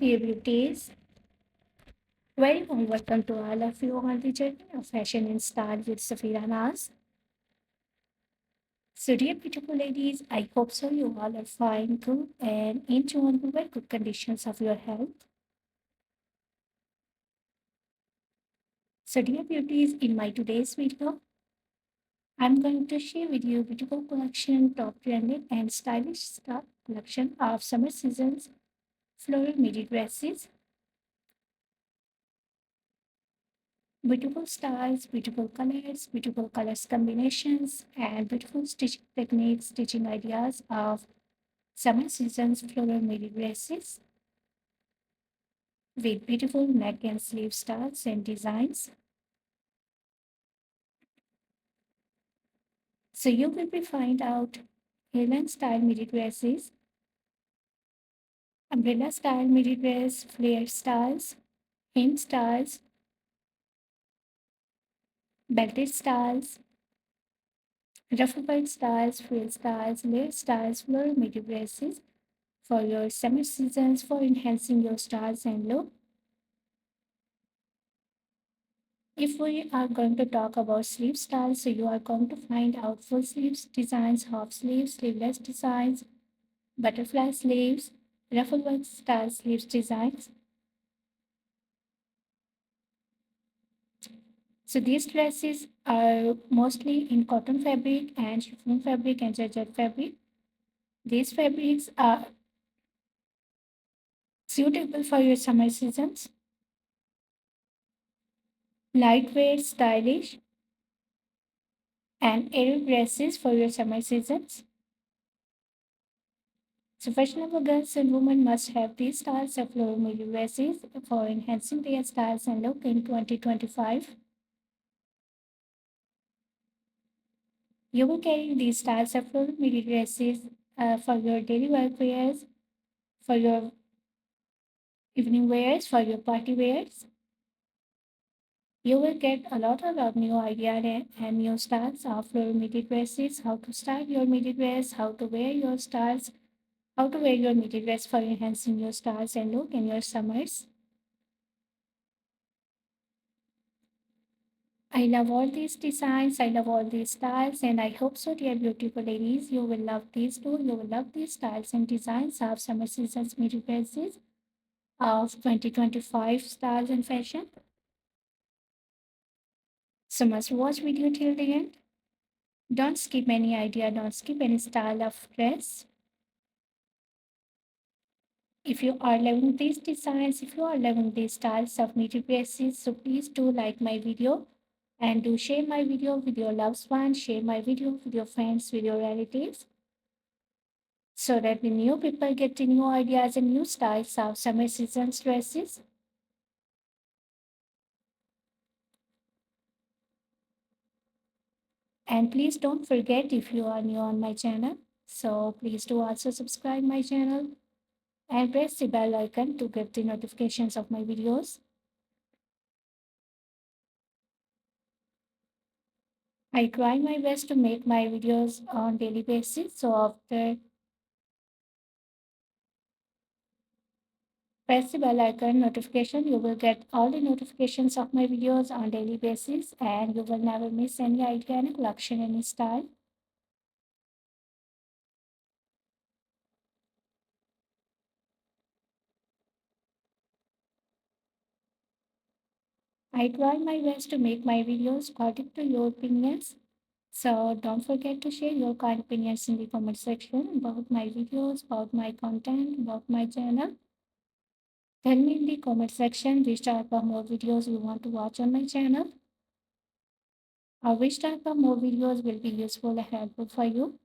dear beauties. Very warm welcome to all of you on the journey of fashion and style with Safeera. So, dear beautiful ladies, I hope so you all are fine, good, and enjoying the very good conditions of your health. So, dear beauties, in my today's video, I'm going to share with you beautiful collection, top trending and stylish stuff collection of summer seasons floral midi dresses. Beautiful styles, beautiful colors combinations, and beautiful stitching techniques, stitching ideas of summer season's floral midi dresses with beautiful neck and sleeve styles and designs. So you will be find out Helen style midi dresses, umbrella style midi dress, flare styles, hem styles, belted styles, ruffled styles, frill styles, layer styles, floral midi dresses for your summer seasons for enhancing your styles and look. If we are going to talk about sleeve styles, so you are going to find out full sleeves designs, half sleeves, sleeveless designs, butterfly sleeves, ruffled style sleeves designs. So these dresses are mostly in cotton fabric and chiffon fabric and georgette fabric. These fabrics are suitable for your summer seasons. Lightweight, stylish, and airy dresses for your summer seasons. So fashionable girls and women must have these styles of floral midi dresses for enhancing their styles and look in 2025. You will carry these styles of floral midi dresses for your daily wears, for your evening wears, for your party wears. You will get a lot of new ideas and new styles of floral midi dresses, how to style your midi dress, how to wear your styles, how to wear your midi dress for enhancing your styles and look in your summers. I love all these designs, I love all these styles, and I hope so, dear beautiful ladies, you will love these too. You will love these styles and designs of summer season's midi dresses of 2025 styles and fashion. So must watch video till the end. Don't skip any idea, don't skip any style of dress. If you are loving these designs, if you are loving these styles of midi dresses, so please do like my video and do share my video with your loved ones, share my video with your friends, with your relatives, so that the new people get the new ideas and new styles of summer season's dresses. And please don't forget if you are new on my channel, so please do also subscribe my channel and press the bell icon to get the notifications of my videos. I try my best to make my videos on daily basis. So after press the bell icon notification, you will get all the notifications of my videos on daily basis and you will never miss any idea, any collection, any style. I try my best to make my videos according to your opinions. So don't forget to share your kind opinions in the comment section about my videos, about my content, about my channel. Tell me in the comment section which type of more videos you want to watch on my channel or which type of more videos will be useful and helpful for you.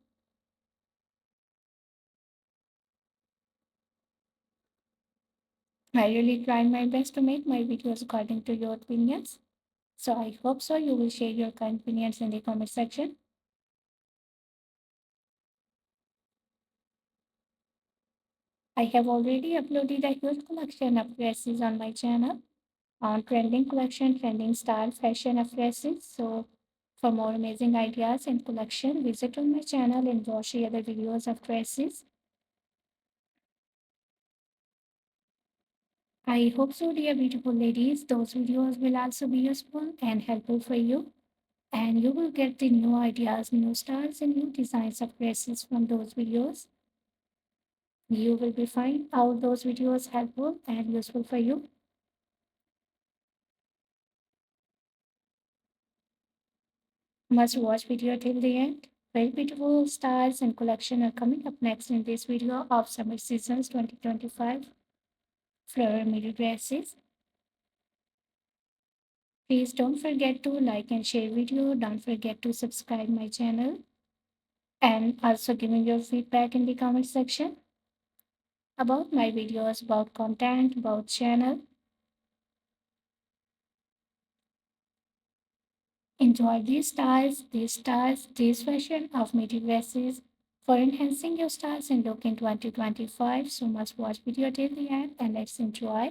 I really try my best to make my videos according to your opinions. So I hope so you will share your kind opinions in the comment section. I have already uploaded a huge collection of dresses on my channel on trending collection, trending style, fashion of dresses. So for more amazing ideas and collection, visit on my channel and watch the other videos of dresses. I hope so, dear beautiful ladies. Those videos will also be useful and helpful for you. And you will get the new ideas, new styles, and new designs of dresses from those videos. You will be find out those videos helpful and useful for you. Must watch video till the end. Very beautiful styles and collection are coming up next in this video of summer seasons 2025 floral midi dresses. Please don't forget to like and share video. Don't forget to subscribe my channel and also giving your feedback in the comment section about my videos, about content, about channel. Enjoy these fashion of midi dresses for enhancing your styles and look in 2025. So must watch video till the end and let's enjoy.